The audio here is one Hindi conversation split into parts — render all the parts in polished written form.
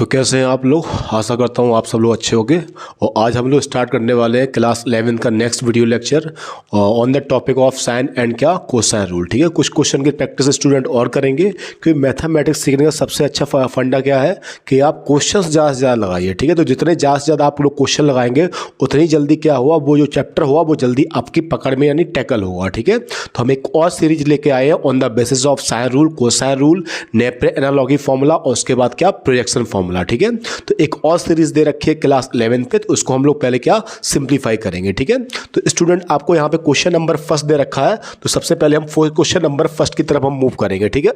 तो कैसे हैं आप लोग। आशा करता हूँ आप सब लोग अच्छे होंगे। और आज हम लोग स्टार्ट करने वाले हैं क्लास 11 का next video lecture on the topic of sine and क्या कोसाइन रूल। ठीक है, कुछ क्वेश्चन की प्रैक्टिस स्टूडेंट और करेंगे क्योंकि मैथमेटिक्स सीखने का सबसे अच्छा फंडा क्या है कि आप क्वेश्चंस ज़्यादा से ज़्यादा लगाइए। ठीक है, तो जितने ज़्यादा से ज़्यादा आप लोग क्वेश्चन लगाएंगे उतनी जल्दी क्या हुआ, वो जो चैप्टर हुआ वो जल्दी आपकी पकड़ में यानी टैकल होगा। ठीक है, तो हम एक और सीरीज लेके आए हैं on the basis of sine rule, cosine rule, Napier analogy formula और उसके बाद क्या प्रोजेक्शन फॉर्मूला। ठीक है, तो एक और सीरीज दे रखी है क्लास 11 पे, तो उसको हम लोग पहले क्या सिंप्लीफाई करेंगे। ठीक है, तो स्टूडेंट आपको यहाँ पे क्वेश्चन नंबर फर्स्ट दे रखा है, तो सबसे पहले हम क्वेश्चन नंबर फर्स्ट की तरफ हम मूव करेंगे। ठीक है,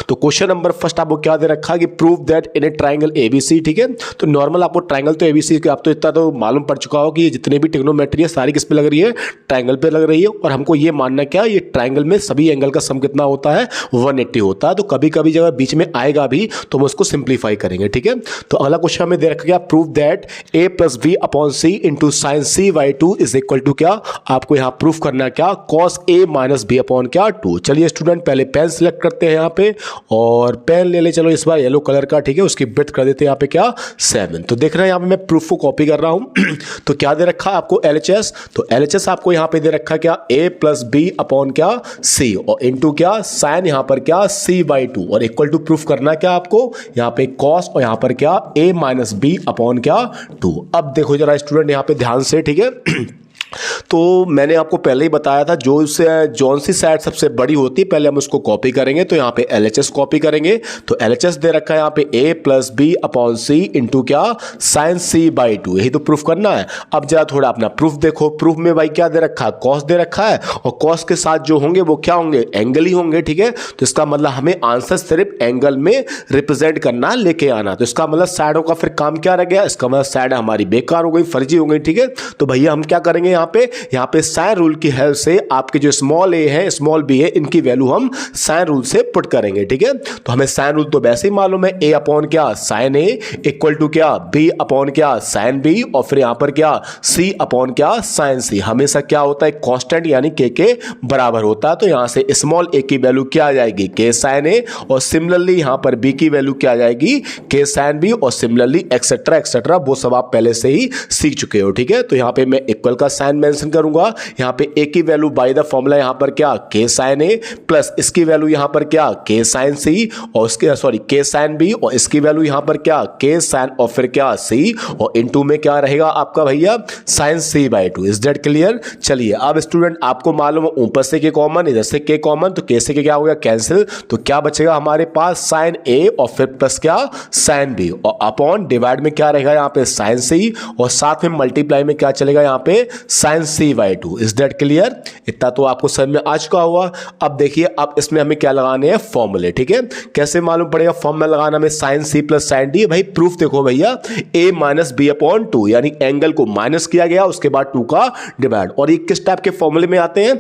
तो क्वेश्चन नंबर फर्स्ट आपको क्या दे रखा है कि prove that in a triangle ABC. ठीक है, तो नॉर्मल आपको ट्राइंगल तो एबीसी के आप तो इतना तो मालूम पड़ चुका हो कि ये जितने भी ट्रिग्नोमेट्री है सारी किस पे लग रही है, ट्राइंगल पे लग रही है। और हमको ये मानना क्या, ये ट्राइंगल में सभी एंगल का सम कितना होता है 180 होता है। तो कभी कभी जगह बीच में आएगा भी तो हम उसको सिंप्लीफाई करेंगे। ठीक है, तो अगला क्वेश्चन हमें दे रखा है prove that a plus B upon C into sine C by 2 is equal to क्या, आपको यहाँ प्रूफ करना क्या कॉस a माइनस बी अपॉन क्या 2। चलिए स्टूडेंट पहले पेन सिलेक्ट करते हैं यहाँ पे और पेन ले ले, चलो इस बार येलो कलर का। ठीक है, उसकी ब्रेथ कर देते हैं यहाँ पे क्या 7। तो देख रहे हैं यहाँ पे मैं प्रूफ को कॉपी कर रहा हूं तो क्या दे रखा है आपको LHS, तो LHS आपको यहाँ पे दे रखा है क्या a प्लस बी अपॉन क्या c और इंटू क्या साइन यहाँ पर क्या c बाई 2 और इक्वल टू प्रूफ करना क्या आपको यहाँ पे कॉस और यहाँ पर क्या a माइनस बी अपॉन क्या 2। अब देखो जरा स्टूडेंट यहाँ पे ध्यान से। ठीक है, तो मैंने आपको पहले ही बताया था जो जौन सी साइड सबसे बड़ी होती है पहले हम उसको कॉपी करेंगे। तो यहाँ पे LHS कॉपी करेंगे, तो LHS दे रखा है यहाँ पे a plus B upon C into क्या साइन सी बाई 2, यही तो प्रूफ करना है। अब जरा थोड़ा अपना प्रूफ देखो, प्रूफ में भाई क्या दे रखा है कॉस दे रखा है और कॉस के साथ जो होंगे वो क्या होंगे एंगल ही होंगे। ठीक है, तो इसका मतलब हमें आंसर सिर्फ एंगल में रिप्रेजेंट करना लेके आना। तो इसका मतलब साइडों का फिर काम क्या रह गया, इसका मतलब साइड हमारी बेकार हो गई, फर्जी हो गई। ठीक है, तो भैया हम क्या करेंगे यहाँ पे साइन रूल की हेल्प से आपके जो स्मॉल a है स्मॉल b है इनकी वैल्यू हम साइन रूल से पुट करेंगे। ठीक है, तो हमें साइन रूल तो वैसे ही मालूम है a अपॉन क्या साइन a इक्वल टू क्या b अपॉन क्या साइन b और फिर यहाँ पर क्या c अपॉन क्या साइन c। हमेशा क्या होता है कांस्टेंट यानी k के बराबर होता है। तो यहाँ से स्मॉल a की वैल्यू क्या आ जाएगी k साइन a और सिमिलरली यहाँ पर b की वैल्यू क्या आ जाएगी k साइन b और सिमिलरली एक्सेट्रा एक्सेट्रा वो सब आप पहले से ही सीख चुके हो। ठीक है, तो यहाँ पे मैं इक्वल का साइन मेंशन करूंगा, यहाँ पे a की वैल्यू बाय द फॉर्मूला यहाँ पर क्या k साइन a प्लस इसकी वैल्यू यहाँ पर क्या k साइन c और इसके सॉरी k साइन b और इसकी वैल्यू यहाँ पर क्या k साइन और फिर क्या c और इनटू में क्या रहेगा आपका भैया sine c by 2। Is that clear. चलिए अब स्टूडेंट आपको मालूम है ऊपर से k कॉमन इधर से k कॉमन, तो k से k क्या हो गया कैंसिल, तो क्या बचेगा हमारे पास साइन a और फिर प्लस क्या साइन b और अपॉन डिवाइड में क्या रहेगा यहाँ पे साइन c और साथ में मल्टीप्लाई में क्या चलेगा यहाँ पे sine c by 2। Is that clear. इतना तो आपको समझ में आ चुका हुआ। अब देखिए अब इसमें हमें क्या लगाने हैं फॉर्मूले। ठीक है, कैसे मालूम पड़ेगा फॉर्मूला लगाना में sine c plus sine d। भाई प्रूफ देखो भैया a माइनस बी अपॉन 2 यानी एंगल को माइनस किया गया उसके बाद 2 का डिवाइड। और ये किस टाइप के फॉर्मूले में आते हैं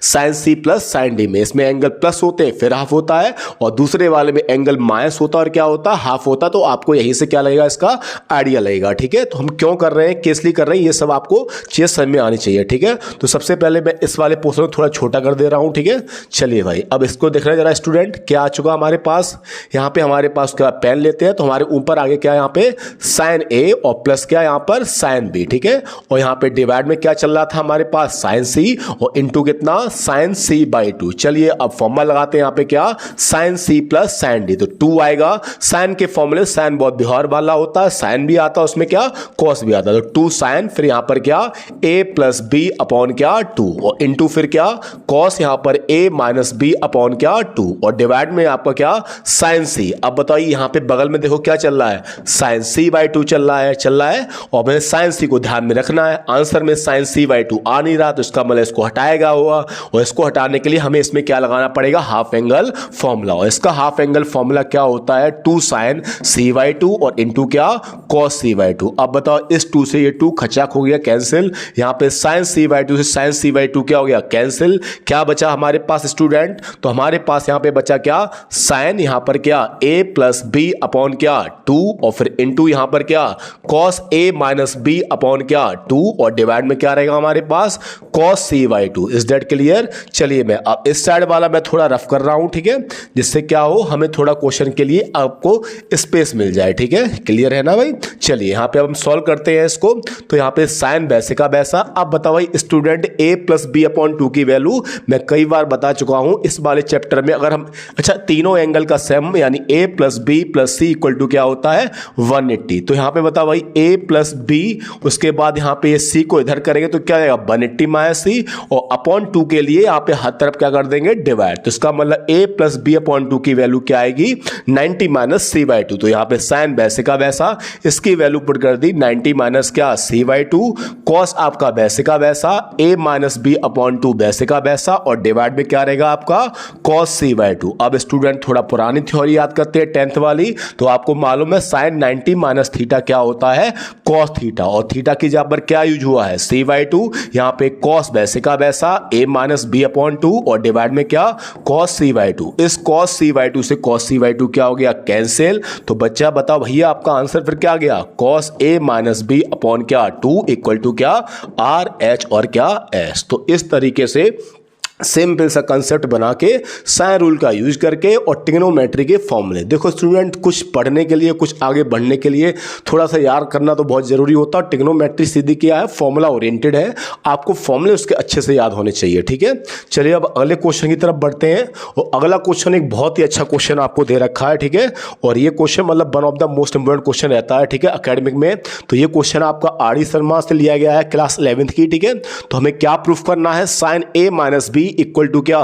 sine C plus sine D में, इसमें एंगल प्लस होते हैं फिर हाफ होता है और दूसरे वाले में एंगल माइनस होता है और क्या होता है हाफ होता है। तो आपको यहीं से क्या लगेगा इसका आइडिया लगेगा। ठीक है, तो हम क्यों कर रहे हैं किस लिए कर रहे हैं ये सब आपको चीज समझ में आनी चाहिए। ठीक है, तो सबसे पहले मैं इस वाले पोर्शन को थोड़ा छोटा कर दे रहा हूं। ठीक है, चलिए भाई अब इसको देख रहे हैं जरा स्टूडेंट क्या आ चुका हमारे पास, यहाँ पे हमारे पास क्या पेन लेते हैं तो हमारे ऊपर आगे क्या यहाँ पे साइन ए और प्लस क्या यहाँ पर साइन बी। ठीक है, और यहाँ पे डिवाइड में क्या चल रहा था हमारे पास साइन सी और इंटू कितना साइन c बाई 2। चलिए अब फॉर्मूला लगाते हैं यहाँ पे क्या sine c plus sine d, तो 2 आएगा। साइन के फॉर्मूले साइन बहुत बिहार वाला होता है, साइन भी आता है उसमें क्या कॉस भी आता है, तो 2 साइन फिर यहाँ पर क्या a प्लस बी अपॉन क्या 2 और इंटू फिर क्या कॉस यहाँ पर a माइनस बी अपॉन क्या 2 और डिवाइड में आपका क्या साइन c। अब बताइए यहाँ पे बगल में देखो क्या चल रहा है साइन c बाई 2 चल रहा है और मैंने साइन c को ध्यान में रखना है। आंसर में साइन c बाई 2 आ नहीं रहा तो इसका मतलब इसको हटाएगा हुआ और इसको हटाने के लिए हमें इसमें क्या लगाना पड़ेगा हाफ एंगल फॉर्मूला। और इसका हाफ एंगल फॉर्मूला क्या होता है 2 साइन c बाई 2 और इंटू क्या cos c बाई 2। अब बताओ इस 2 से ये 2 खचाक हो गया कैंसिल, यहाँ पे साइन c बाई 2 से साइन c बाई 2 क्या हो गया कैंसिल। क्या बचा हमारे पास स्टूडेंट, तो हमारे पास यहाँ पे बचा क्या साइन यहाँ पर क्या a प्लस बी अपॉन क्या 2 और फिर इंटू यहाँ पर क्या cos a minus B upon क्या 2 और डिवाइड में क्या रहेगा हमारे पास cos c by 2। Is that clear. चलिए मैं अब इस साइड वाला मैं थोड़ा रफ कर रहा हूं, ठीक है, जिससे क्या हो हमें थोड़ा क्वेश्चन के लिए आपको स्पेस मिल जाए, ठीक है, क्लियर है ना भाई। चलिए यहाँ पे अब हम सॉल्व करते हैं इसको। तो यहाँ पे साइन वैसे का वैसा। अब बताओ भाई student a plus B upon 2 की वैल्यू मैं कई बार बता चुका हूं इस वाले चैप्टर में। अगर हम अच्छा तीनों एंगल का सम यानी a plus B plus C equal to क्या होता है 180। तो यहाँ पे बताओ भाई a प्लस बी, उसके बाद यहाँ पे c को इधर करेंगे तो क्या आएगा 180 माइनस सी, और अपॉन 2 के लिए यहाँ पे हर तरफ क्या कर देंगे डिवाइड। तो इसका मतलब a प्लस बी अपॉन 2 की वैल्यू क्या आएगी 90 माइनस सी बाई 2। तो यहाँ पे साइन वैसे का वैसा, इसकी वैल्यू पुट कर दी 90 माइनस क्या सी बाई 2, कॉस आपका वैसे का वैसा a माइनस बी अपॉन 2 वैसे का वैसा, और डिवाइड में क्या रहेगा आपका कॉस सी बाई 2। अब स्टूडेंट थोड़ा पुरानी थ्योरी याद करते हैं 10th वाली। तो आपको मालूम है साइन 90 माइनस थीटा क्या होता है कॉस थीटा, और थीटा की जगह पर क्या यूज हुआ है सी बाई 2। यहाँ पे कॉस वैसे का वैसा a माइनस बी अपॉन 2 और डिवाइड में क्या कॉस सी बाई 2। इस कॉस सी बाई 2 से कॉस सी बाई 2 क्या हो गया कैंसिल। तो बच्चा बताओ भैया आपका आंसर फिर क्या आ गया cos a minus B upon क्या 2 इक्वल टू क्या आर एच और क्या एस। तो इस तरीके से सिंपल सा कंसेप्ट बना के साइन रूल का यूज करके और ट्रिग्नोमेट्री के फॉर्मूले। देखो स्टूडेंट कुछ पढ़ने के लिए कुछ आगे बढ़ने के लिए थोड़ा सा याद करना तो बहुत जरूरी होता है। ट्रिग्नोमेट्री सीधी क्या है फॉर्मूला ओरिएंटेड है, आपको फॉर्मूले उसके अच्छे से याद होने चाहिए, ठीक है। चलिए अब अगले क्वेश्चन की तरफ बढ़ते हैं, और अगला क्वेश्चन एक बहुत ही अच्छा क्वेश्चन आपको दे रखा है, ठीक है, और ये क्वेश्चन मतलब one of the most important question रहता है, ठीक है, अकेडमिक में। तो ये क्वेश्चन आपका आर डी शर्मा से लिया गया है क्लास 11th की, ठीक है। तो हमें क्या प्रूफ करना है sine a minus B equal to क्या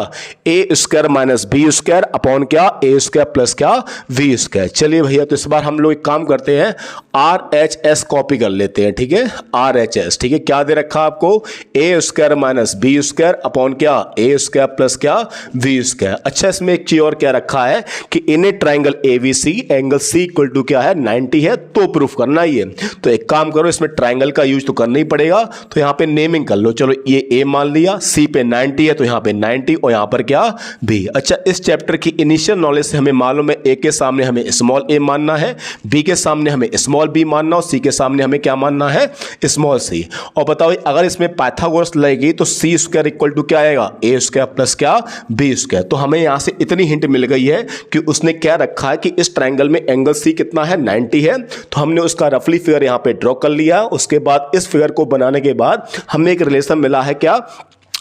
A square minus B square upon क्या ए स्क्वायर प्लस क्या वी स्क्वायर। चलिए भैया तो इस बार हम लोग एक काम करते हैं आर एच एस कॉपी कर लेते हैं, ठीक है, आर एच एस, ठीक है। क्या दे रखा आपको A square minus B square upon क्या ए स्क्वायर प्लस क्या वी स्क्वायर। अच्छा इसमें एक चीज और क्या रखा है कि in a triangle ABC angle C equal to क्या है 90 है, तो प्रूफ करना ही है। तो एक काम करो इसमें ट्राइंगल का यूज तो करना ही पड़ेगा, तो यहां पे नेमिंग कर लो। चलो ये ए मान लिया, सी पे 90 है तो यहां पे 90 और यहां पर क्या बी। अच्छा इस चैप्टर की इनिशियल नॉलेज से हमें मालूम है ए के सामने हमें स्मॉल ए मानना है, बी के सामने हमें स्मॉल बी मानना, और सी के सामने हमें क्या मानना है स्मॉल सी। और बताओ अगर इसमें पाइथागोरस लगेगी तो सी स्क्वायर इक्वल टू क्या आएगा ए स्क्वायर प्लस क्या बी स्क्वायर। तो हमें यहां से इतनी हिंट मिल गई है कि उसने क्या रखा है कि इस ट्राइंगल में एंगल सी कितना है 90 है, तो हमने उसका रफली फिगर यहां पे ड्रॉ कर लिया। उसके बाद इस फिगर को बनाने के बाद हमें एक रिलेशन मिला है क्या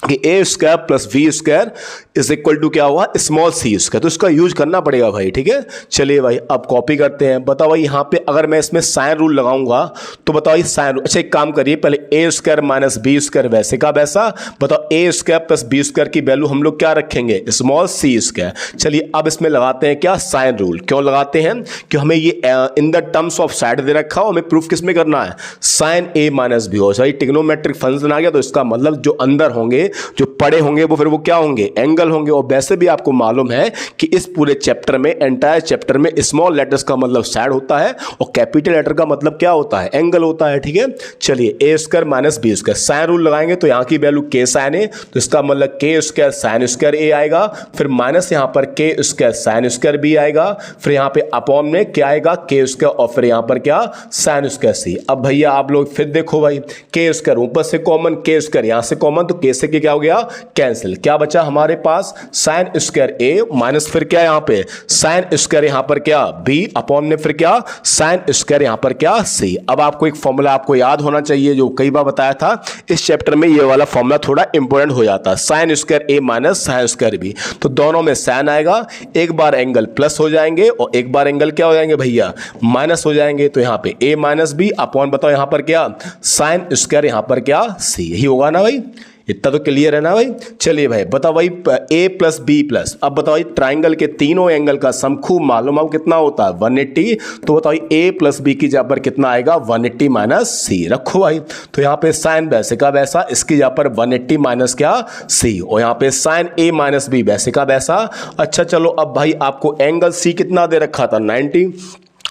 कि A square plus V square is equal to क्या हुआ स्मॉल सी स्क्वायर। तो इसका यूज करना पड़ेगा भाई, ठीक है। चलिए भाई अब कॉपी करते हैं। बताओ भाई यहाँ पे अगर मैं इसमें साइन रूल लगाऊंगा तो बताओ ये साइन रूल। अच्छा एक काम करिए पहले ए स्क्वायर माइनस बी स्क्वायर वैसे का वैसा। बताओ ए स्क्वायर प्लस बी स्क्वायर की वैल्यू हम लोग क्या रखेंगे स्मॉल सी स्क्वायर। चलिए अब इसमें लगाते हैं क्या साइन रूल। क्यों लगाते हैं कि हमें ये in the terms of side दे रखा हो, हमें प्रूफ किसमें करना है साइन ए माइनस बी हो। सही ट्रिग्नोमेट्रिक फंक्शन आ गया, तो इसका मतलब जो अंदर होंगे जो पड़े होंगे वो फिर वो क्या होंगे एंगल होंगे। और वैसे भी आपको मालूम है कि इस पूरे चैप्टर में एंटायर चैप्टर में स्मॉल लेटर्स का मतलब साइड होता है और कैपिटल लेटर का मतलब क्या होता है एंगल होता है, ठीक है। चलिए A square minus B square sine rule लगाएंगे तो यहां की वैल्यू के साइन ए, तो इसका मतलब के स्क्वायर साइन स्क्वायर ए आएगा, फिर माइनस यहां पर के स्क्वायर साइन स्क्वायर बी आएगा, फिर यहां पे अपॉन में क्या आएगा के स्क्वायर और फिर यहां पर क्या साइन स्क्वायर सी। अब भैया आप लोग फिर देखो भाई के स्क्वायर ऊपर से कॉमन के स्क्वायर यहां से कॉमन, तो के से क्या हो गया कैंसिल। क्या बचा हमारे पास साइन स्क्वायर ए माइनस फिर क्या यहां पे साइन स्क्वायर यहां पर क्या बी अपॉन में फिर क्या साइन स्क्वायर यहां पर क्या सी। अब आपको एक फॉर्मूला आपको याद होना चाहिए जो कई बार बताया था इस चैप्टर में, ये वाला फॉर्मूला थोड़ा इंपॉर्टेंट हो जाता है साइन स्क्वायर ए माइनस साइन स्क्वायर बी। तो दोनों में साइन आएगा, एक बार एंगल प्लस हो जाएंगे और एक बार एंगल क्या हो जाएंगे भैया माइनस हो जाएंगे। तो यहां पे ए माइनस बी अपॉन बताओ यहां पर क्या साइन स्क्वायर यहां पर क्या सी। यही होगा ना भाई, इतना तो क्लियर है ना भाई। चलिए भाई बताओ भाई a प्लस बी प्लस, अब बताओ ट्राइंगल के तीनों एंगल का सम खूब मालूम है कितना होता है 180। तो बताओ a प्लस बी की जगह पर कितना आएगा 180 माइनस सी रखो भाई। तो यहाँ पे साइन वैसे का वैसा, इसकी जगह पर 180 माइनस क्या सी, और यहाँ पे साइन a माइनस बी वैसे का वैसा। अच्छा चलो अब भाई आपको एंगल सी कितना दे रखा था 90,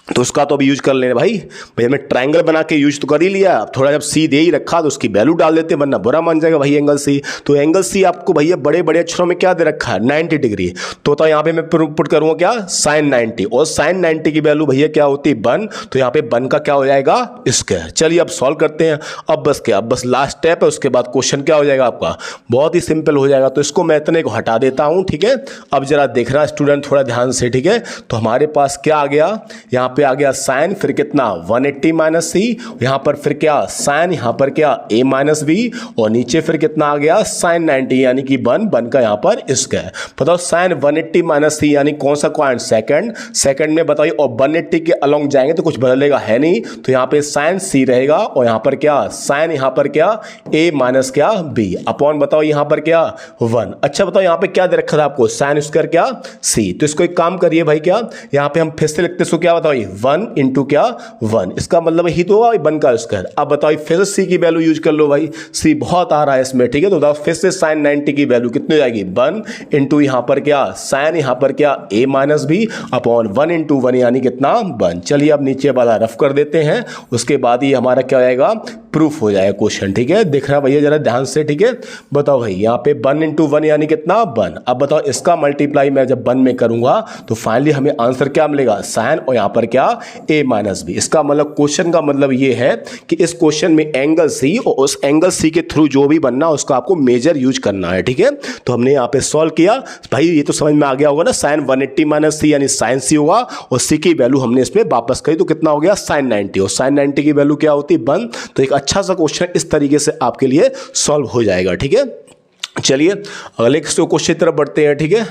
तो उसका तो अभी यूज कर लेना भाई हमने ट्रायंगल बना के यूज तो कर ही लिया। अब थोड़ा जब सी दे ही रखा तो उसकी वैल्यू डाल देते, वरना बुरा मान जाएगा भाई एंगल सी। तो एंगल सी आपको भैया बड़े बड़े अक्षरों में क्या दे रखा है 90 डिग्री। तो यहाँ पे मैं पुट करूंगा क्या साइन 90, और साइन 90 की वैल्यू भैया क्या होती है 1। तो यहाँ पे 1 का क्या हो जाएगा स्क्वायर। चलिए अब सॉल्व करते हैं। अब बस क्या, अब बस लास्ट स्टेप है, उसके बाद क्वेश्चन क्या हो जाएगा आपका बहुत ही सिंपल हो जाएगा। तो इसको मैं इतने को हटा देता हूं, ठीक है। अब जरा देखना स्टूडेंट थोड़ा ध्यान से, ठीक है। तो हमारे पास क्या आ गया, यहाँ पे आ गया साइन, फिर कितना 180 माइनस सी, यहाँ पर फिर क्या साइन, यहाँ पर क्या a माइनस बी, और नीचे फिर कितना आ गया साइन 90 यानी कि 1 का यहाँ पर स्क्वायर। बताओ साइन 180 माइनस सी यानी कौन सा क्वांट सेकंड में बताइए। और 180 के अलोंग जाएंगे तो कुछ बदलेगा है नहीं, तो यहाँ पे साइन सी रहेगा, और यहाँ पर क्या साइन, यहाँ पर क्या a माइनस क्या b अपॉन बताओ यहाँ पर क्या 1। अच्छा बताओ यहाँ पे क्या दे रखा था आपको साइन स्क्वायर क्या c। तो इसको एक काम करिए भाई, क्या यहाँ पे हम फिर से लिखते इसको क्या बताओ 1 इंटू क्या 1, इसका मतलब ही तो 1 का स्क्वायर। अब बताओ फिर से c की वैल्यू यूज कर लो भाई, c बहुत आ रहा है इसमें, ठीक है। तो बताओ फिर से साइन 90 की वैल्यू कितनी हो जाएगी 1 इंटू यहाँ पर क्या साइन, यहाँ पर क्या a minus B upon 1 into 1 यानी कितना 1। चलिए अब नीचे वाला रफ कर देते हैं, उसके बाद ही हमारा क्या हो जाएगा प्रूफ हो जाएगा क्वेश्चन, ठीक है। देखना भैया जरा ध्यान से, ठीक है। बताओ भाई यहाँ पे 1 इंटू 1 यानी कितना 1। अब बताओ इसका मल्टीप्लाई मैं जब 1 में करूंगा तो फाइनली हमें आंसर क्या मिलेगा साइन, और यहाँ पर क्या a माइनस बी। इसका मतलब क्वेश्चन का मतलब ये है कि इस क्वेश्चन में एंगल सी और उस एंगल सी के थ्रू जो भी बनना उसका आपको मेजर यूज करना है, ठीक है। तो हमने यहाँ पे सॉल्व किया भाई, ये तो समझ में आ गया होगा ना, साइन 180 माइनस सी यानी साइन सी होगा, और सी की वैल्यू हमने इसमें वापस करी तो कितना हो गया साइन 90, और साइन 90 की वैल्यू क्या होती है 1। तो एक अच्छा सा क्वेश्चन इस तरीके से आपके लिए सॉल्व हो जाएगा, ठीक है। चलिए अगले क्वेश्चन की तरफ बढ़ते हैं, ठीक है।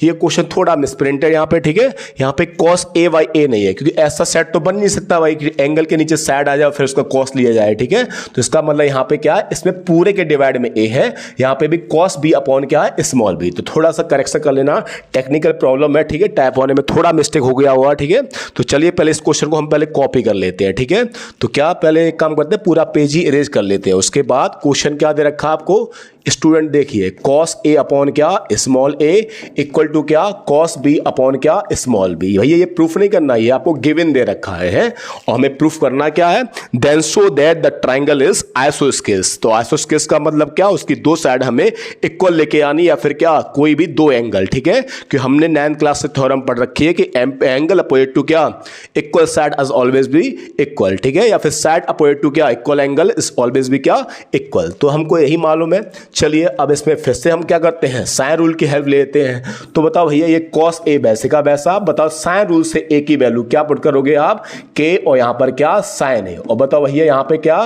ये क्वेश्चन थोड़ा मिसप्रिंटेड यहाँ पे, ठीक है। यहाँ पे cos a बाई a नहीं है, क्योंकि ऐसा सेट तो बन नहीं सकता भाई कि एंगल के नीचे साइड आ जाए फिर उसका cos लिया जाए, ठीक है। तो इसका मतलब यहाँ पे क्या है, इसमें पूरे के डिवाइड में a है, यहाँ पे भी cos b अपॉन क्या है स्मॉल b। तो थोड़ा सा करेक्शन कर लेना, टेक्निकल प्रॉब्लम है, ठीक है। टाइप होने में थोड़ा मिस्टेक हो गया हुआ, ठीक है। तो चलिए पहले इस क्वेश्चन को हम पहले कॉपी कर लेते हैं, ठीक है। तो क्या पहले एक काम करते हैं, पूरा पेज ही इरेज कर लेते हैं, उसके बाद क्वेश्चन क्या दे रखा आपको स्टूडेंट देखिए, cos a अपॉन क्या स्मॉल a इक्वल टू क्या cos b अपॉन क्या स्मॉल b। भैया ये प्रूफ नहीं करना, ये आपको गिवन दे रखा है और हमें प्रूफ करना क्या है, then show that the triangle is isosceles. तो आइसोस्केल्स का मतलब क्या, उसकी दो साइड हमें इक्वल लेके आनी, या फिर क्या कोई भी दो एंगल, ठीक है। कि हमने 9th क्लास से थ्योरम पढ़ रखी है कि एंगल अपोजिट टू क्या equal side is always be equal, ठीक है। या फिर साइड अपोजिट टू क्या equal angle is always be क्या इक्वल। तो हमको यही मालूम है। चलिए अब इसमें फिर से हम क्या करते हैं, साइन रूल की हेल्प लेते हैं। तो बताओ भैया ये cos a वैसे का वैसा, बताओ साइन रूल से a की वैल्यू क्या पुट करोगे आप k, और यहां पर क्या साइन a, और बताओ भैया यहां पे क्या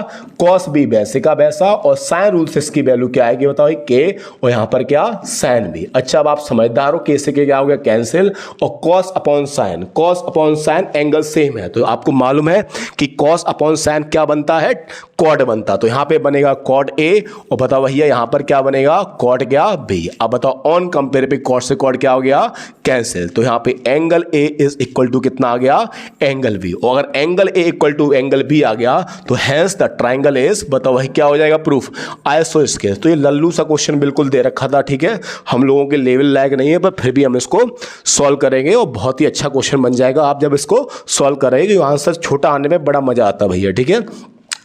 cos b वैसे का वैसा, और साइन रूल से इसकी वैल्यू क्या आएगी बताओ k, और यहां पर क्या साइन b। अच्छा अब आप समझदार हो, k से k क्या हो गया कैंसिल, और cos upon sine angle same है। तो आपको मालूम है कि cos अपॉन साइन क्या बनता है कॉड बनता, तो यहां पे बनेगा कॉड a, और बताओ भैया यहां पर क्या बनेगा कॉड क्या b। अब बताओ ऑन कंपेयर पे कॉड से कॉड क्या हो गया कैंसिल, तो यहां पे angle a is equal to कितना आ गया एंगल b, और अगर angle a equal to angle b आ गया तो हेंस द ट्राइंगल इज, बताओ भाई क्या हो जाएगा प्रूफ आइसोस्केल्स। तो ये लल्लू सा क्वेश्चन बिल्कुल दे रखा था, ठीक है। हम लोगों के लेवल लायक नहीं है, पर फिर भी हम इसको सॉल्व करेंगे और बहुत ही अच्छा क्वेश्चन बन जाएगा आप जब इसको सॉल्व करेंगे। आंसर छोटा आने में बड़ा मजा आता भैया, ठीक है।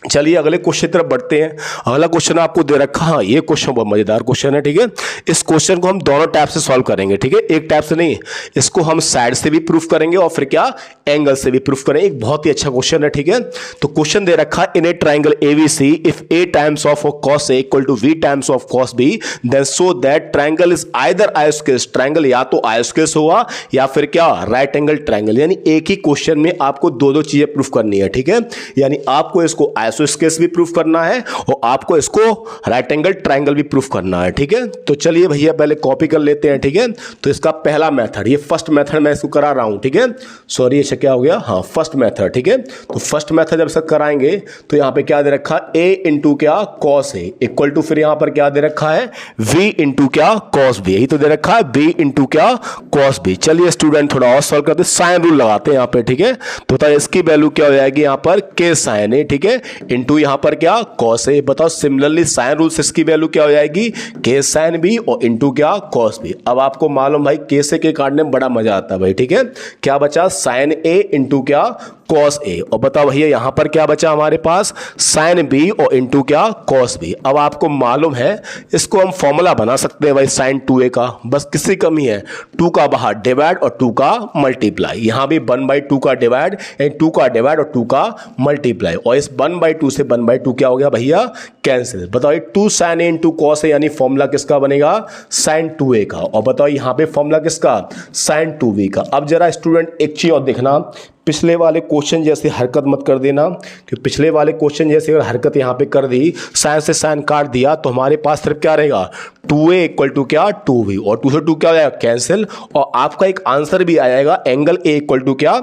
चलिए अगले क्वेश्चन की तरफ बढ़ते हैं। अगला क्वेश्चन आपको दे रखा, हाँ ये क्वेश्चन बहुत मजेदार क्वेश्चन है, ठीक है। इस क्वेश्चन को हम दोनों टाइप से सॉल्व करेंगे, ठीक है, एक टाइप से नहीं, इसको हम साइड से भी प्रूफ करेंगे और फिर क्या एंगल से भी प्रूफ करेंगे। एक बहुत ही अच्छा क्वेश्चन है, ठीक है। तो क्वेश्चन दे रखा in a triangle ABC if a times of cos a equal to v times of cos b then show that triangle is either isosceles. Triangle या तो आइसोस्केल्स होगा या फिर क्या राइट एंगल ट्राइंगल, यानी एक ही क्वेश्चन में आपको दो दो चीजें प्रूफ करनी है, ठीक है। यानी आपको इसको आइसोस्केल्स भी प्रूफ करना है और आपको इसको राइट एंगल ट्राइंगल भी प्रूफ करना है, ठीक है। तो चलिए भैया पहले कॉपी कर लेते हैं, ठीक है। तो इसका पहला मेथड, ये फर्स्ट मेथड मैं इसको करा रहा हूं, ठीक है। सॉरी ये क्या हो गया, हाँ फर्स्ट मेथड, ठीक है। तो फर्स्ट मेथड जब सब कराएंगे तो यहां पे क्या दे रखा a इंटू क्या cos a इक्वल टू फिर यहां पर क्या दे रखा है v इंटू क्या cos b, यही तो दे रखा है b इंटू क्या cos b। चलिए स्टूडेंट थोड़ा और सॉल्व करते, साइन रूल लगाते हैं यहां पे, ठीक है। तो बताइए इसकी वैल्यू क्या हो जाएगी यहां पर k साइन a, ठीक है, इंटू यहाँ पर क्या cos a। बताओ सिमिलरली साइन रूल से इसकी वैल्यू क्या हो जाएगी k sin b और इंटू क्या cos b। अब आपको मालूम भाई k से k काटने में बड़ा मजा आता है भाई, ठीक है। क्या बचा sin a इंटू क्या cos a। और बताओ भैया यहाँ पर क्या बचा हमारे पास sin b और इंटू क्या cos b। अब आपको मालूम है इसको हम फॉर्मूला बना सकते हैं भाई sin 2a का, बस किसी कमी है 2 का बाहर डिवाइड और 2 का मल्टीप्लाई। यहाँ भी 1/2 का डिवाइड एंड 2 का डिवाइड और 2 का मल्टीप्लाई, और इस 1/2 से 1/2 क्या हो गया भैया कैंसिल। बताओ 2 sin a into cos a यानी फॉर्मूला किसका बनेगा sin 2a का, और बताओ यहाँ पे फॉर्मूला किसका sin 2b का। अब जरा स्टूडेंट एक चीज और देखना, पिछले वाले क्वेश्चन जैसे हरकत मत कर देना, कि पिछले वाले क्वेश्चन जैसे अगर हरकत यहाँ पे कर दी, साइन से साइन काट दिया, तो हमारे पास सिर्फ क्या रहेगा 2a इक्वल टू क्या 2b, और 2 से 2 क्या हो जाएगा कैंसिल, और आपका एक आंसर भी आ जाएगा एंगल a इक्वल टू क्या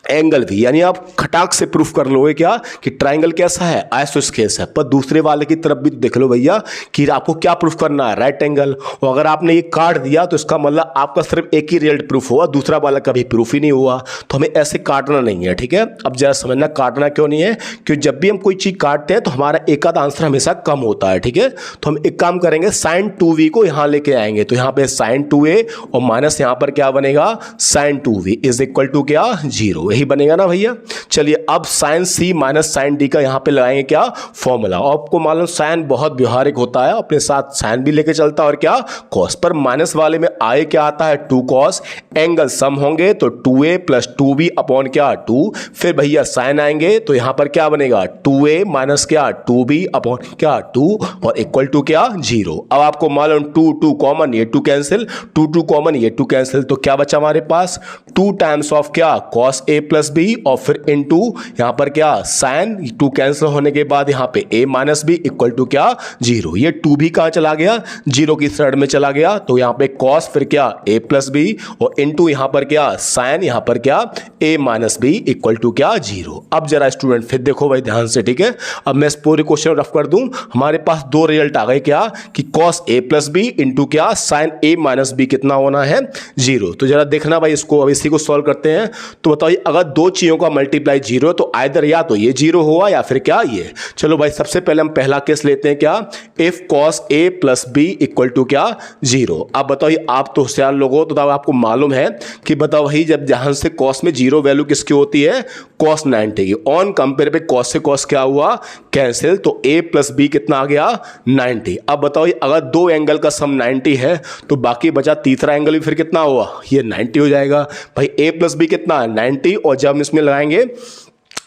एंगल भी। यानी आप खटाक से प्रूफ कर लोगे क्या कि ट्राइंगल कैसा है आइसोस्केल्स है। पर दूसरे वाले की तरफ भी देख लो भैया कि आपको क्या प्रूफ करना है राइट एंगल, और अगर आपने ये काट दिया तो इसका मतलब आपका सिर्फ एक ही रिजल्ट प्रूफ हुआ, दूसरा वाला कभी प्रूफ ही नहीं हुआ। तो हमें ऐसे काटना नहीं है, ठीक है। अब जरा समझना काटना क्यों नहीं है, क्योंकि जब भी हम कोई चीज काटते हैं तो हमारा एक आध आंसर हमेशा कम होता है, ठीक है। तो हम एक काम करेंगे sin 2v को यहाँ लेके आएंगे, तो यहाँ पे sin 2a और माइनस यहाँ पर क्या बनेगा sin 2v is equal to क्या 0, यही बनेगा ना भैया। चलिए अब sin c minus sin d का यहाँ पे लगाएंगे क्या फॉर्मूला। आपको मालूम sin बहुत व्यवहारिक होता है, अपने साथ sin भी लेके चलता है और क्या cos, पर माइनस वाले में आए क्या आता है 2 cos, एंगल सम होंगे तो 2a प्लस 2b अपॉन क्या 2, फिर भैया sin आएंगे तो यहाँ पर क्या बनेगा 2a माइनस क्या 2b अपॉन क्या 2 और इक्वल टू क्या 0। अब आपको मालूम 2 कॉमन, ये 2 कैंसिल, 2 कॉमन, ये 2 कैंसिल, तो क्या बचा हमारे पास 2 टाइम्स ऑफ क्या cos a प्लस b और फिर इनटू यहां पर क्या sin 2 कैंसिल होने के बाद यहां पे a minus b equal to क्या 0। ये 2 भी कहां चला गया 0 की साइड में चला गया, तो यहां पे cos फिर क्या a प्लस b और इनटू यहां पर क्या sin यहां पर क्या a minus b equal to क्या 0। अब जरा स्टूडेंट फिर देखो भाई ध्यान से, ठीक है। अब मैं इस पूरे क्वेश्चन रफ कर दूं, हमारे पास दो रिजल्ट आ गए क्या कि cos a plus b into क्या sin a माइनस b कितना होना है 0। तो जरा देखना भाई इसको, अब इसी को सॉल्व करते हैं। तो बताइए अगर दो चीजों का मल्टीप्लाई 0 तो आइदर या तो ये 0 हुआ या फिर क्या ये। चलो भाई सबसे पहले हम पहला केस लेते हैं क्या, if cos a plus b equal to क्या 0। अब बताइए आप तो होशियार लोग हो, तो आपको मालूम है कि बताओ भाई जब जहां से cos में 0 वैल्यू किसकी होती है cos 90 की, ऑन कंपेयर पे cos से cos क्या हुआ कैंसिल, तो a प्लस b कितना आ गया 90। अब बताओ अगर दो एंगल का सम 90 है तो बाकी बचा तीसरा एंगल भी फिर कितना हुआ ये 90 हो जाएगा भाई। a प्लस b कितना है 90, और जब हम इसमें लगाएंगे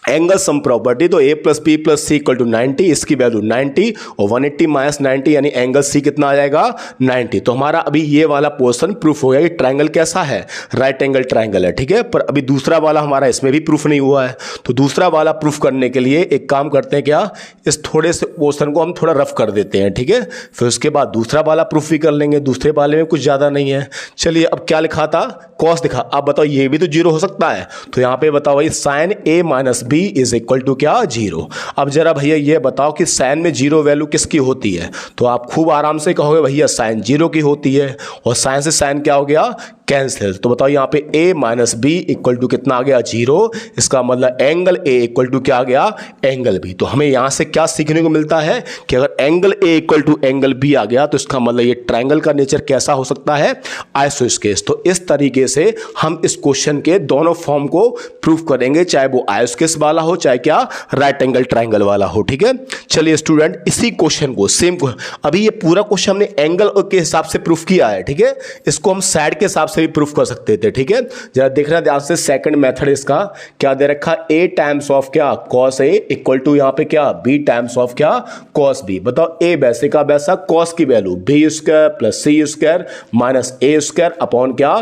एंगल सम प्रॉपर्टी तो a plus B plus C equal to 90, इसकी वैल्यू 90 और 180 माइनस 90 यानी एंगल c कितना आ जाएगा 90। तो हमारा अभी ये वाला पोर्शन प्रूफ हो गया कि ट्रायंगल कैसा है राइट एंगल ट्रायंगल है, ठीक है। पर अभी दूसरा वाला हमारा इसमें भी प्रूफ नहीं हुआ है, तो दूसरा वाला प्रूफ करने के लिए एक काम करते हैं क्या, इस थोड़े से पोर्शन को हम थोड़ा रफ कर देते हैं, ठीक है। फिर उसके बाद दूसरा वाला प्रूफ भी कर लेंगे, दूसरे वाले में कुछ ज़्यादा नहीं है। चलिए अब क्या लिखा था कॉस दिखा, अब बताओ ये भी तो 0 हो सकता है, तो यहाँ पे बताओ भाई sine a minus b is equal to क्या 0। अब जरा भैया ये बताओ कि साइन में 0 वैल्यू किसकी होती है, तो आप खूब आराम से कहोगे भैया साइन 0 की होती है, और साइन से साइन क्या हो गया कैंसिल। तो बताओ यहाँ पे a minus B equal to कितना आ गया 0, इसका मतलब एंगल a इक्वल टू क्या आ गया एंगल b। तो हमें यहाँ से क्या सीखने को मिलता है कि अगर angle a equal to angle b आ गया तो इसका मतलब ये ट्रायंगल का नेचर कैसा हो सकता है आइसोस्केल्स। तो इस तरीके से हम इस क्वेश्चन के दोनों फॉर्म को प्रूफ करेंगे, चाहे वो आइसोस्केल्स वाला हो चाहे क्या राइट एंगल ट्रायंगल वाला हो, ठीक है। चलिए स्टूडेंट इसी क्वेश्चन को सेम अभी ये पूरा क्वेश्चन हमने एंगल के हिसाब से प्रूफ किया है, ठीक है। इसको हम साइड के हिसाब से भी प्रूफ कर सकते थे, ठीक है। जरा देखना ध्यान से, सेकंड मेथड इसका क्या दे रखा a टाइम्स ऑफ क्या cos a इक्वल टू यहाँ पे क्या b टाइम्स ऑफ क्या cos b। बताओ a वैसे का वैसा cos की value b square plus c square minus a square upon क्या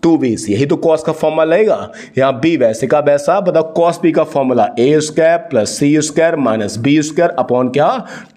2bc, यही तो cos का फॉर्मूला लगेगा। यहाँ b वैसे का वैसा, बताओ cos b का formula a square plus c square minus b square upon क्या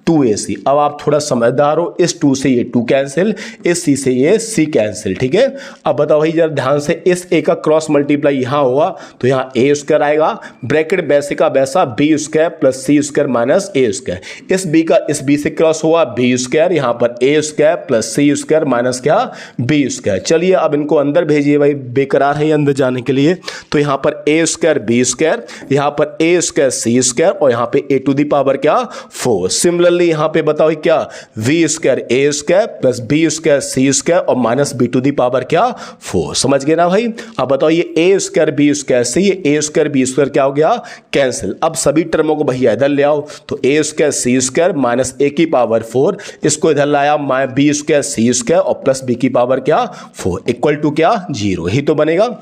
2ac। अब आप थोड़ा समझदार हो, इस 2 से ये 2 कैंसिल, इस c से ये c कैंसिल, ठीक है। अब बताओ भाई जरा ध्यान से, इस a का क्रॉस मल्टीप्लाई यहाँ हुआ तो यहाँ a स्क्वायर आएगा, ब्रैकेट वैसे का वैसा b square plus c square minus a square, इस b का इस b से क्रॉस हुआ b स्क्वायर, यहाँ पर a square plus c square minus क्या b स्क्वायर। चलिए अब इनको अंदर भेजिए ये भाई बेकरार है अंदर जाने के लिए। तो यहाँ पर ए स्क्वायर बी स्क्वायर, यहाँ पर ए स्क्वायर सी स्क्वायर और यहाँ पे ए टू दी पावर क्या 4। सिमिलरली यहाँ पे बताओ क्या V square A square plus B square C square और minus B to the power क्या 4। समझ गए ना भाई। अब बताओ ये ए स्क्वायर बी स्क्वायर से ये ए स्क्वायर बी स्क्वायर क्या हो गया कैंसिल। अब सभी टर्मों को भैया इधर ले आओ, तो ए स्क्वायर सी स्क्वायर माइनस ए की पावर 4, इसको इधर लाया बी स्क्वायर सी स्क्वायर और प्लस बी की पावर क्या 4 इक्वल टू क्या 0 ही तो बनेगा।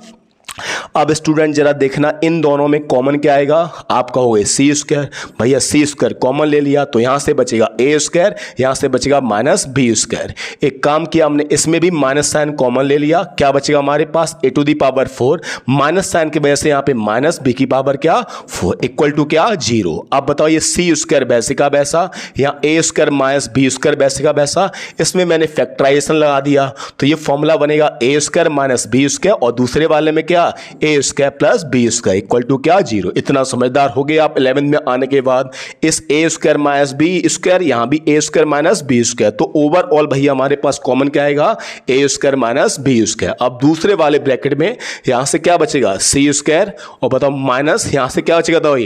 अब स्टूडेंट जरा देखना इन दोनों में कॉमन क्या आएगा। आप कहोगे सी स्क्वायर, भैया सी स्क्वायर कॉमन ले लिया तो यहां से बचेगा ए स्क्वायर, यहां से बचेगा माइनस बी स्क्वायर। एक काम किया हमने, इसमें भी माइनस साइन कॉमन ले लिया, क्या बचेगा हमारे पास A to the power 4, minus sign की वजह से यहां पे माइनस बी की पावर क्या 4 इक्वल टू क्या 0। अब बताओ ये सी स्क्वायर वैसे का वैसा, यहाँ ए स्क्वायर माइनस बी स्क्वायर वैसे का वैसा, इसमें मैंने फैक्टराइजेशन लगा दिया तो ये फॉर्मूला बनेगा A square minus B square और दूसरे वाले में क्या A square plus B square equal to क्या 0। इतना समझदार हो गए आप 11th में आने के बाद। इस ए स्क्वायर माइनस बी स्क्वायर, यहां भी ए स्क्वायर माइनस बी स्क्वायर, तो ओवरऑल भैया हमारे पास कॉमन क्या आएगा ए स्क्वायर माइनस बी स्क्वायर। अब दूसरे वाले ब्रैकेट में यहां से क्या बचेगा सी स्क्वायर और बताओ माइनस यहां से क्या बचेगा तो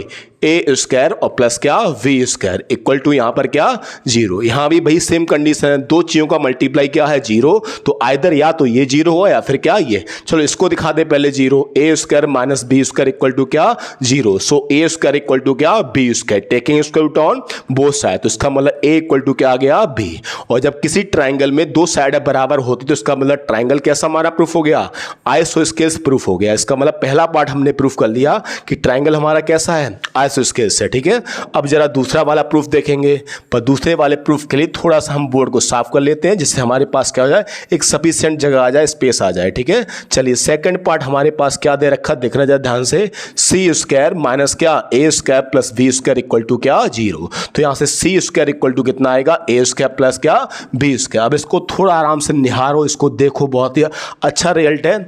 ए स्क्वायर और प्लस क्या वी स्क्वायर इक्वल टू यहां पर क्या 0। यहां भी भाई सेम कंडीशन है, दो चीजों का मल्टीप्लाई क्या है 0, तो आइदर या तो ये 0 हो या फिर क्या ये। चलो इसको दिखा दे पहले 0, A square minus B square equal to क्या 0। So A square equal to क्या B square, taking square root on both side, तो इसका मतलब ए इक्वल टू क्या आ गया बी। और जब किसी ट्राइंगल में दो साइड बराबर होती तो इसका मतलब ट्राइंगल कैसा हमारा प्रूफ हो गया आइसोस्केल्स प्रूफ हो गया। इसका मतलब पहला पार्ट हमने प्रूफ कर लिया कि ट्राइंगल हमारा कैसा है आइसोस्केल्स है, ठीक है। अब जरा दूसरा वाला प्रूफ देखेंगे, पर दूसरे वाले प्रूफ के लिए थोड़ा सा हम बोर्ड को साफ कर लेते हैं जिससे हमारे पास क्या हो जाए एक सफिशिएंट जगह आ जाए, स्पेस आ जाए, ठीक है। चलिए सेकंड पार्ट हमारे पास क्या दे रखा देखना जाए ध्यान से, सी स्क्वायर माइनस क्या A square plus B square equal to क्या 0। तो यहां से सी स्क्वायर इक्वल टू कितना आएगा ए स्क्वायर प्लस क्या बी स्क्वायर। अब इसको थोड़ा आराम से निहारो, इसको देखो, बहुत ही अच्छा रिजल्ट है।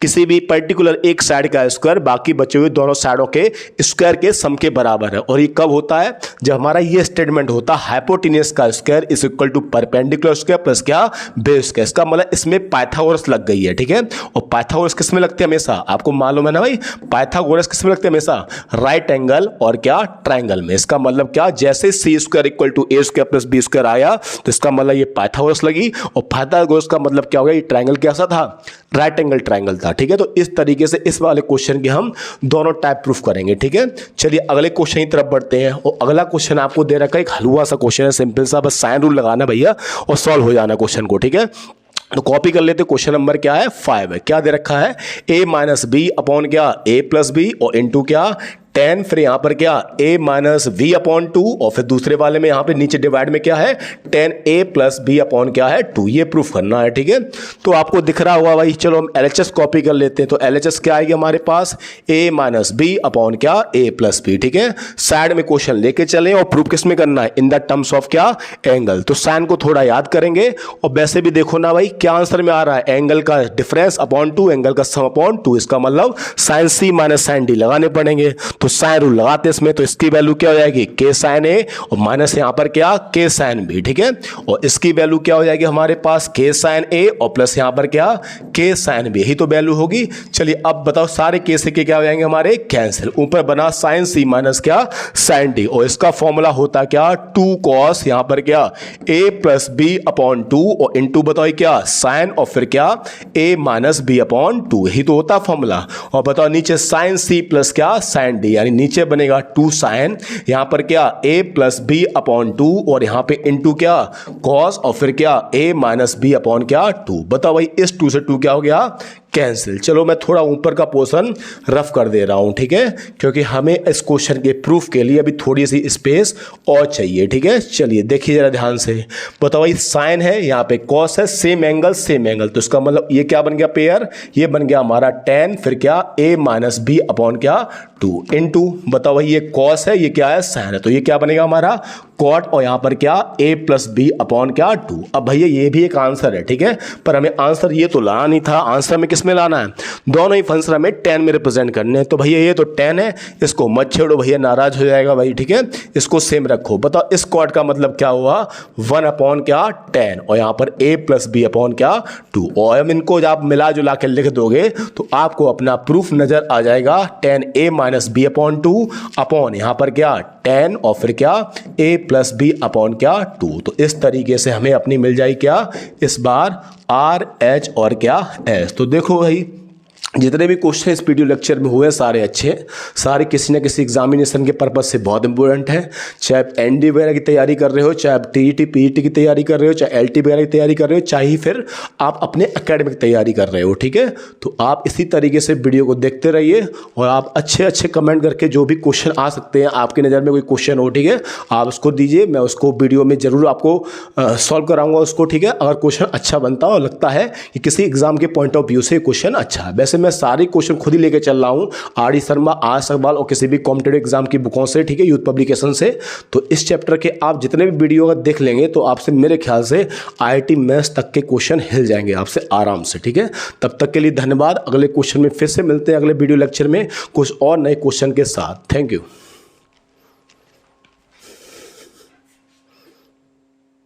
किसी भी पर्टिकुलर एक साइड का स्क्वायर बाकी बचे हुए दोनों साइडों के स्क्वायर के सम के बराबर है, और ये कब होता है जब हमारा ये स्टेटमेंट होता है हाइपोटेन्यूस का square is equal to perpendicular square plus क्या बेस स्क्वायर। इसका मतलब इसमें पाइथागोरस लग गई है, ठीक है। और पाइथागोरस किस में लगते हैं हमेशा, आपको मालूम है ना भाई, पाइथागोरस किस में लगते हैं हमेशा राइट एंगल और क्या ट्राइंगल में। इसका मतलब क्या, जैसे C square equal to A square plus B square आया तो इसका मतलब ये पाइथागोरस लगी, और पाइथागोरस का मतलब क्या हो गया, ये ट्राइंगल कैसा था राइट एंगल ट्राइंगल था, ठीक है। तो इस तरीके से इस वाले क्वेश्चन के हम दोनों टाइप प्रूफ करेंगे, ठीक है। चलिए अगले क्वेश्चन की तरफ बढ़ते हैं, और अगला क्वेश्चन आपको दे रखा है एक हलवा सा क्वेश्चन है, सिंपल सा, बस साइन रूल लगाना भैया और सॉल्व हो जाना क्वेश्चन को, ठीक है। तो कॉपी कर लेते, क्वेश्चन नंबर क्या है 5 है। क्या दे रखा है a माइनस बी अपॉन क्या a प्लस बी और इंटू क्या 10, फिर यहां पर क्या a माइनस वी अपॉन 2, और फिर दूसरे वाले में यहां पे नीचे डिवाइड में क्या है 10a प्लस बी अपॉन क्या है 2, ये प्रूफ करना है, ठीक है। तो आपको दिख रहा होगा भाई, चलो हम LHS कॉपी कर लेते हैं। तो LHS क्या आएगी हमारे पास a माइनस बी अपॉन क्या a प्लस बी, ठीक है। साइड में क्वेश्चन लेके चले और प्रूफ किस में करना है इन द टर्म्स ऑफ क्या एंगल। तो साइन को थोड़ा याद करेंगे, और वैसे भी देखो ना भाई क्या आंसर में आ रहा है एंगल का डिफरेंस अपॉन 2, एंगल का सम अपॉन 2, इसका मतलब साइन सी माइनस साइन डी लगाने पड़ेंगे। तो साइन रूल लगाते इसमें, तो इसकी वैल्यू क्या हो जाएगी के साइन ए और माइनस यहां पर क्या के साइन बी, ठीक है। और इसकी वैल्यू क्या हो जाएगी हमारे पास के साइन ए और प्लस यहां पर क्या के साइन बी, यही तो वैल्यू होगी। चलिए अब बताओ सारे के से के क्या हो जाएंगे हमारे कैंसिल, ऊपर बना साइन सी माइनस क्या साइन डी, और इसका फॉर्मूला होता क्या 2 कॉस यहां पर क्या a प्लस बी अपॉन 2 और इंटू बताओ क्या साइन और फिर क्या a माइनस बी अपॉन 2, यही तो होता फॉर्मूला। और बताओ नीचे साइन सी प्लस क्या साइन डी, यानी नीचे बनेगा 2 साइन, यहां पर क्या a प्लस बी अपॉन 2 और यहां पे इंटू क्या कॉस और फिर क्या a माइनस बी अपॉन क्या 2। बताओ भाई इस 2 से 2 क्या हो गया कैंसिल। चलो मैं थोड़ा ऊपर का पोर्शन रफ कर दे रहा हूं, ठीक है, क्योंकि हमें इस क्वेश्चन के प्रूफ के लिए अभी थोड़ी सी स्पेस और चाहिए, ठीक है। चलिए देखिए जरा ध्यान से, बताओ भाई साइन है, यहाँ पे कॉस है, सेम एंगल सेम एंगल, तो इसका मतलब ये क्या बन गया पेयर, ये बन गया हमारा 10, फिर क्या a माइनस बी अपॉन क्या 2 इंटू बताओ भाई ये कॉस है, ये क्या है साइन है, तो ये क्या बनेगा हमारा कॉट, और यहां पर क्या a प्लस बी अपॉन क्या 2। अब भैया ये भी एक आंसर है, ठीक है, पर हमें आंसर ये तो लाना नहीं था, आंसर में किसमें में लाना है, दोनों ही फंक्शन हमें 10 में रिप्रेजेंट करने हैं। तो भैया ये तो 10 है, इसको मत छेड़ो भैया, नाराज हो जाएगा भाई, ठीक है, इसको सेम रखो। बताओ इस क्वाड का मतलब क्या हुआ, 1 अपॉन क्या 10, और यहाँ पर a प्लस बी अपॉन क्या 2, और हम इनको जब आप मिला जुला के लिख दोगे तो आपको अपना प्रूफ नजर आ जाएगा 10a minus B upon 2 upon यहाँ पर क्या 10 और फिर क्या a प्लस बी अपॉन क्या 2। तो इस तरीके से हमें अपनी मिल जाएगी क्या इस बार R H और क्या S। तो देखो भाई जितने भी क्वेश्चन इस वीडियो लेक्चर में हुए सारे अच्छे, सारे किसी न किसी एग्जामिनेशन के पर्पज से बहुत इंपॉर्टेंट है। चाहे आप एनडी वगैरह की तैयारी कर रहे हो, चाहे आप टीईटी पीईटी की तैयारी कर रहे हो, चाहे एलटी वगैरह की तैयारी कर रहे हो, चाहे फिर आप अपने एकेडमिक तैयारी कर रहे हो, ठीक है। तो आप इसी तरीके से वीडियो को देखते रहिए और आप अच्छे अच्छे कमेंट करके जो भी क्वेश्चन आ सकते हैं, आपकी नज़र में कोई क्वेश्चन हो, ठीक है, आप उसको दीजिए, मैं उसको वीडियो में जरूर आपको सॉल्व कराऊंगा उसको, ठीक है। अगर क्वेश्चन अच्छा बनता हो, लगता है कि किसी एग्जाम के पॉइंट ऑफ व्यू से क्वेश्चन अच्छा है। वैसे मैं सारे क्वेश्चन खुद ही लेके चल रहा हूं आर.डी. शर्मा, आज अग्रवाल और किसी भी कॉम्पिटेटिव एग्जाम की बुकों से, ठीक है, यूथ पब्लिकेशन से। तो इस चैप्टर के आप जितने भी वीडियो अगर देख लेंगे तो आपसे मेरे ख्याल से IIT मैथ्स तक के क्वेश्चन हिल जाएंगे आपसे आराम से, ठीक है। तब तक के लिए धन्यवाद। अगले क्वेश्चन में फिर से मिलते हैं अगले वीडियो लेक्चर में कुछ और नए क्वेश्चन के साथ। Thank you.